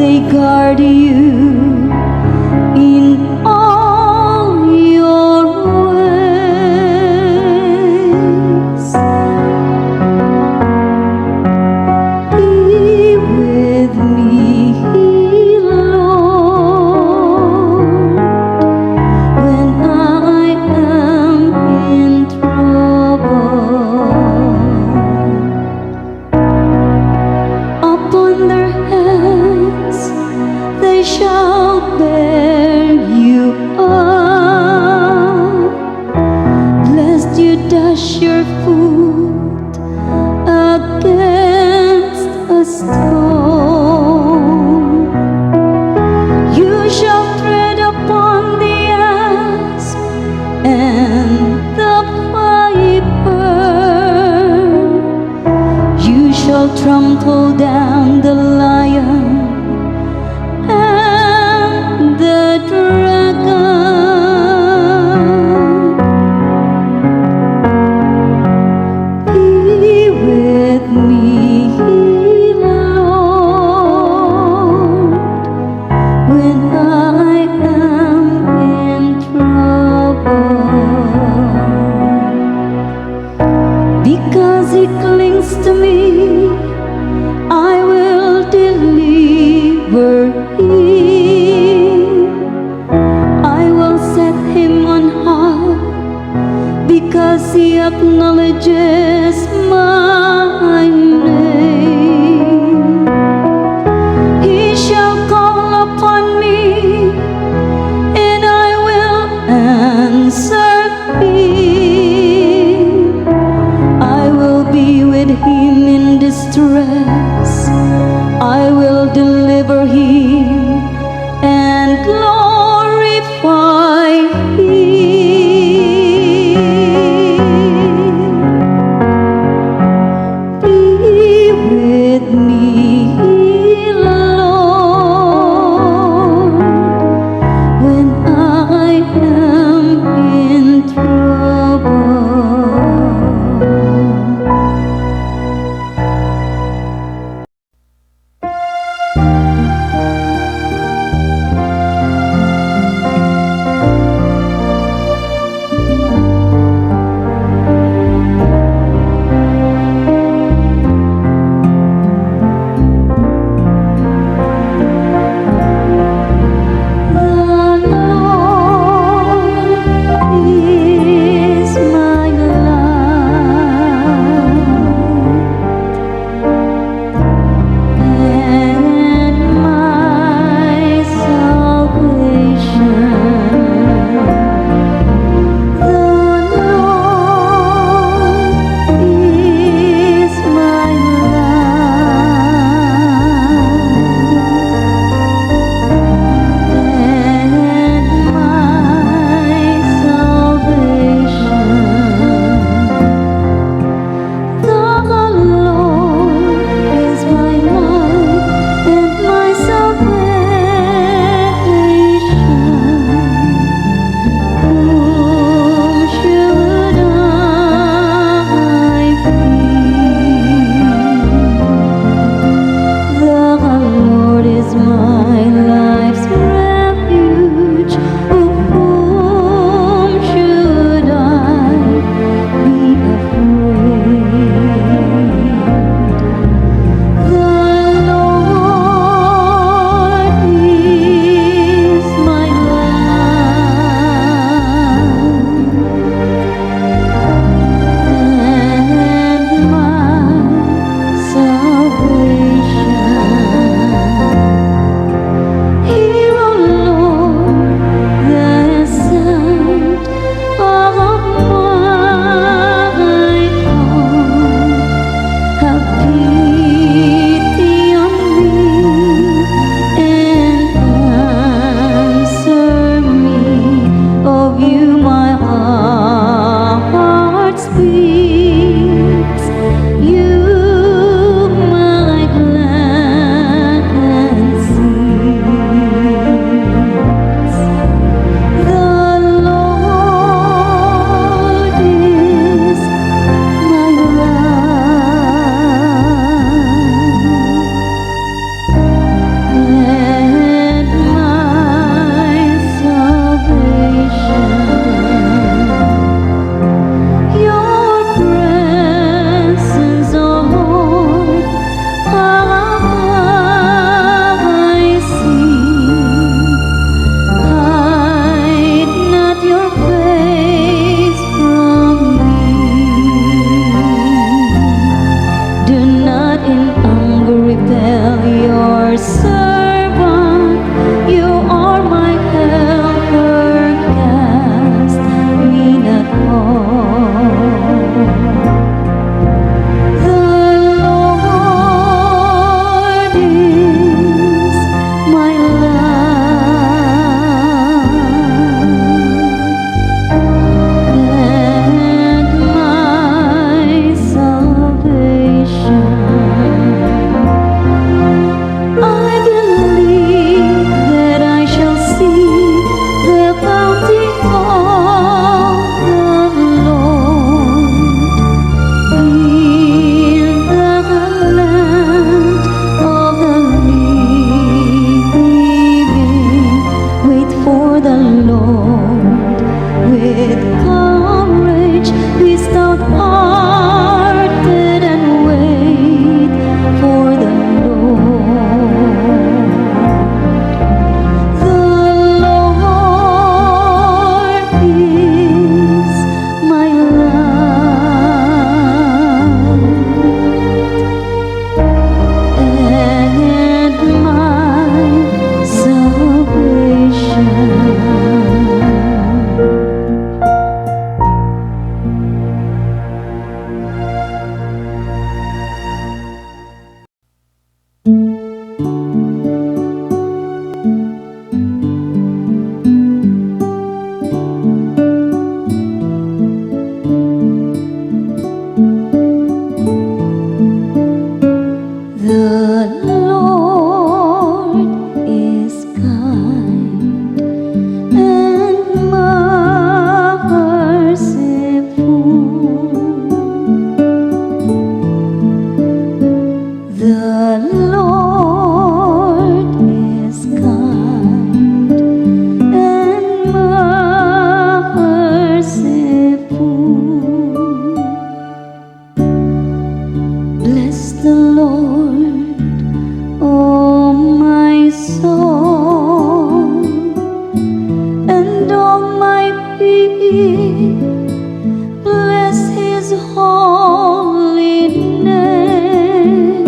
safeguard you in all your ways. Be with me, Lord, when I am in trouble. Upon their heads they shall bear you up, lest you dash your foot against a stone. You shall tread upon the asp and the viper. You shall trample down the lion and the dragon. Be with me, Lord, when I am in trouble. Because He clings to me, I will deliver Him. I will set Him on high, because He acknowledges my name. He shall call upon me, and I will answer Him. I will be with Him in distress. I will deliver Him and glorify Him. The Lord is kind and merciful. The Lord is kind and merciful. Bless the Lord, O my soul, and all my being. Bless His holy name.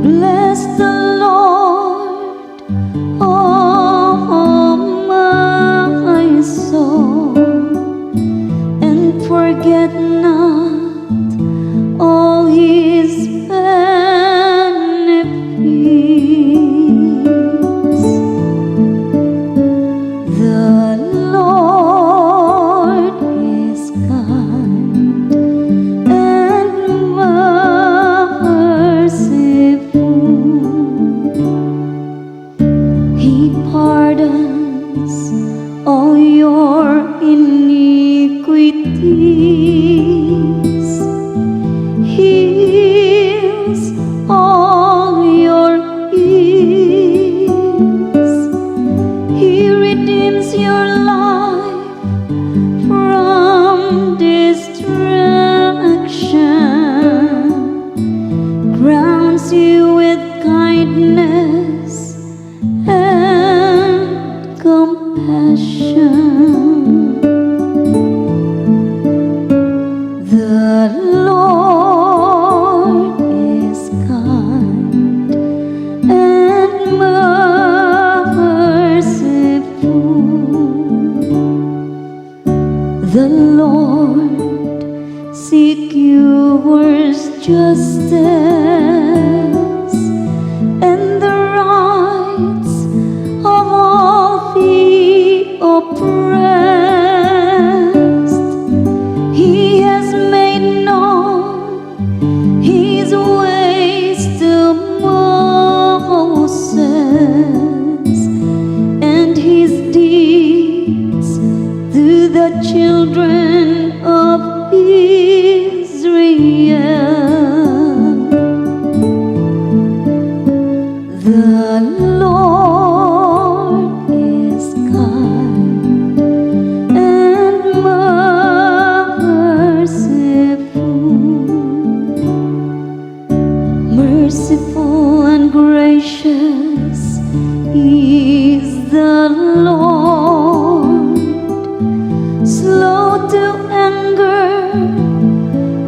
Bless the Lord, O my soul, and forget not all His benefits. The Lord is kind and merciful. He pardons all your iniquities. He heals all your ills. He redeems your life from destruction, crowns you with kindness and compassion. The Lord is kind and merciful. The Lord secures justice and the rights of all the oppressed. He has made known His ways to Moses, and His deeds to the children of Israel. The Lord is kind and merciful. Merciful and gracious is the Lord, slow to anger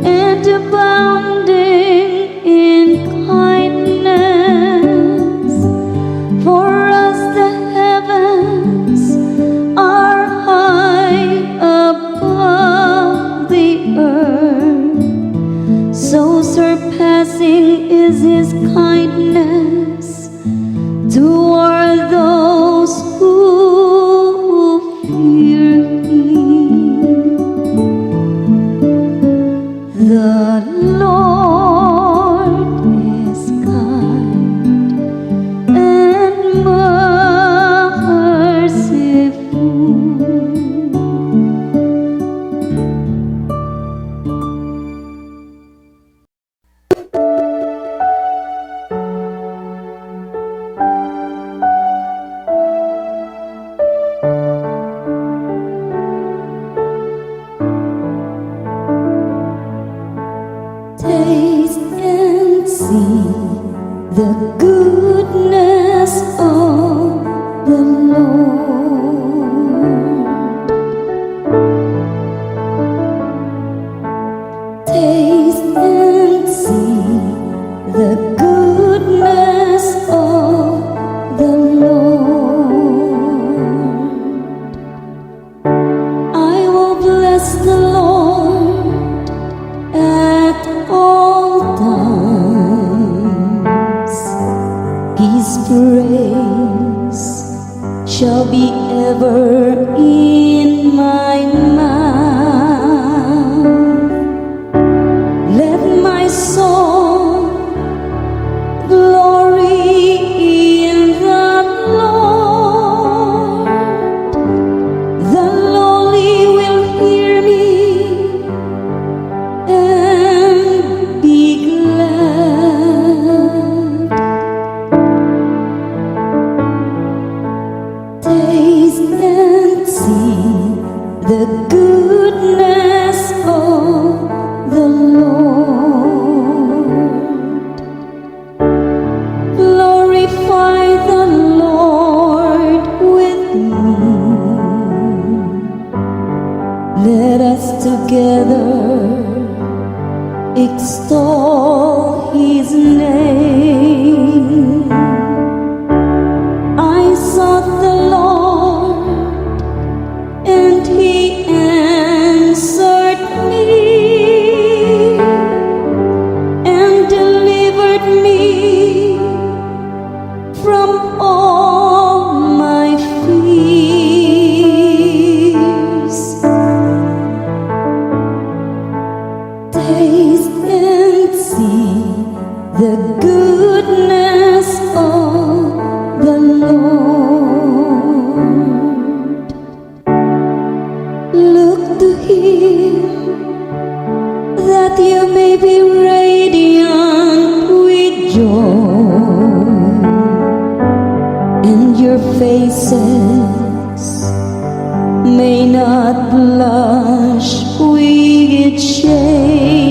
and abounding in kindness. For as the heavens are high above the earth, so surpassing is His kindness toward those who fear Him. The Lord is kind and merciful. Taste and see the goodness of the Lord. Taste and see the goodness of the Lord. I will bless the Lord at all times. His praise shall be ever in my mouth. Let my soul goodness of the Lord. Look to Him that you may be radiant with joy, and your faces may not blush with shame.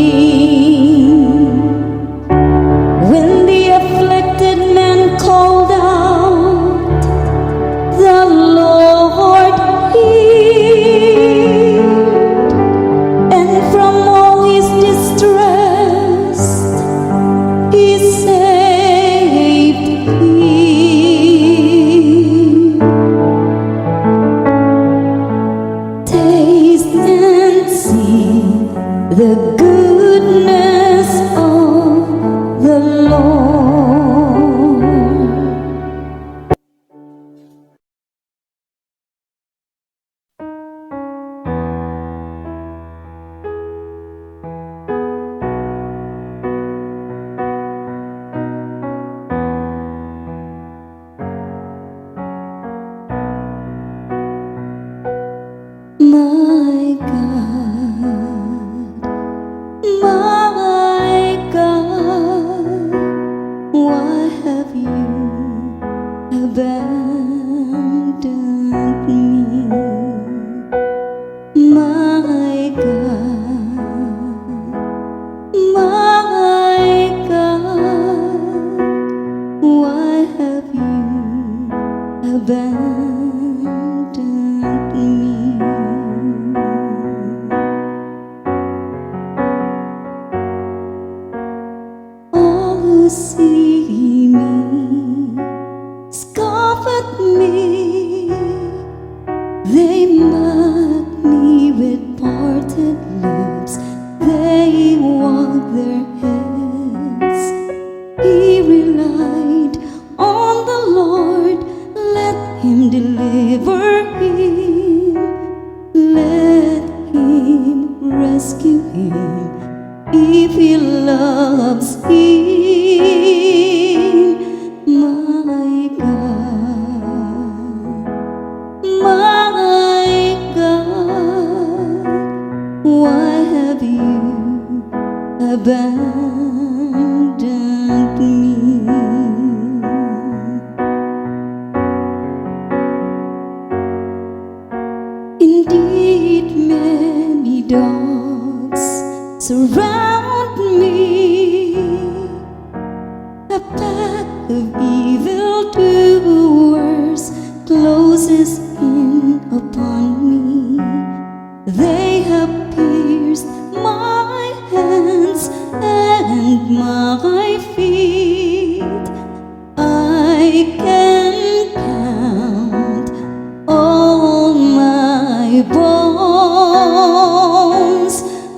When the afflicted man called out, the Lord heard, and from all his distress He saved him. Taste and see the goodness of the Lord. My God, why have you abandoned me? My God, why have you abandoned me? All who see me scoff at me, they mock me with parted lips, they wag their heads. He relied on the Lord, let Him deliver him, let Him rescue him, if He loves him. My God, why have you abandoned me? Indeed, many dogs surround me, a pack of evildoers closes in upon me. They have pierced my hands and my feet. I can count all my bones.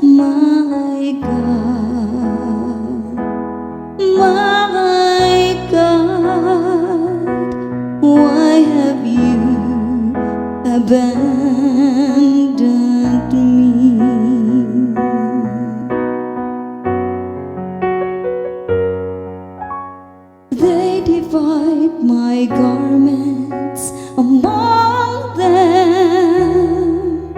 My God, why have you abandoned me? They divide my garments among them,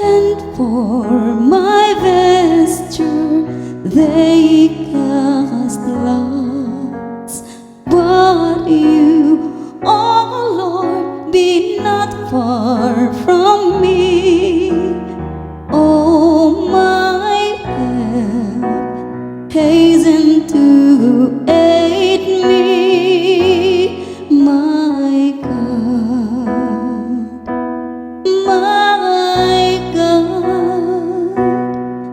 and for my vesture they cast lots. But you, oh Lord, be not far from me. Oh, my help, hasten to aid me. My God,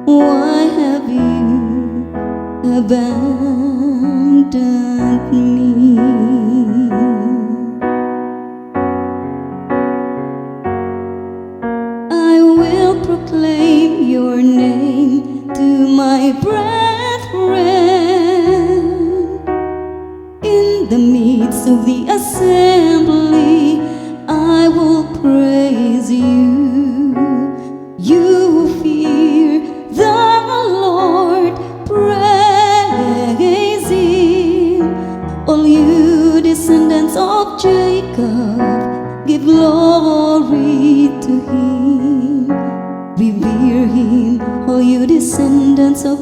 why have you abandoned me? I will proclaim your name to my brethren. In the midst of the assembly, I will praise you. You who fear the Lord, praise Him. All you descendants of Jacob, give glory to him. Revere him, all you descendants of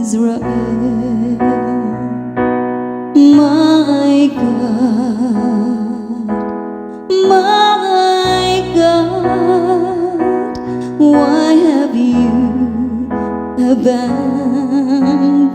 Israel. My God, my God, why have you abandoned